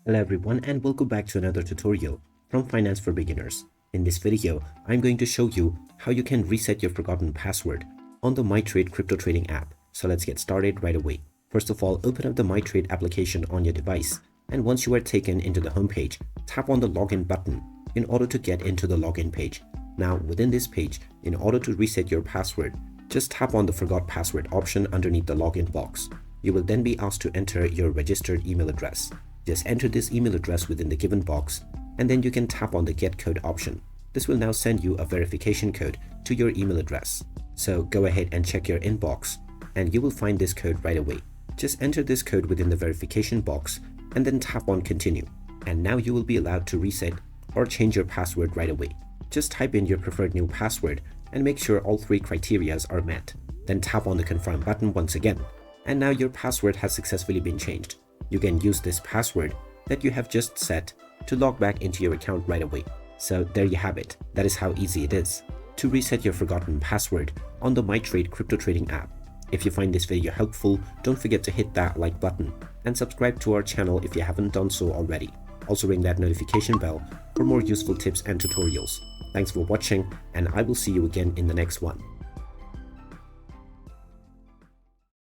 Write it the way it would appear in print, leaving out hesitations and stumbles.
Hello everyone and welcome back to another tutorial from Finance for Beginners. In this video, I'm going to show you how you can reset your forgotten password on the Mitrade crypto trading app. So let's get started right away. First of all, open up the Mitrade application on your device, and once you are taken into the home page, tap on the login button in order to get into the login page. Now within this page, in order to reset your password, just tap on the forgot password option underneath the login box. You will then be asked to enter your registered email address. Just enter this email address within the given box, and then you can tap on the get code option. This will now send you a verification code to your email address. So go ahead and check your inbox and you will find this code right away. Just enter this code within the verification box and then tap on continue. And now you will be allowed to reset or change your password right away. Just type in your preferred new password and make sure all three criterias are met. Then tap on the confirm button once again. And now your password has successfully been changed. You can use this password that you have just set to log back into your account right away. So there you have it. That is how easy it is to reset your forgotten password on the Mitrade crypto trading app. If you find this video helpful, don't forget to hit that like button and subscribe to our channel if you haven't done so already. Also ring that notification bell for more useful tips and tutorials. Thanks for watching, and I will see you again in the next one.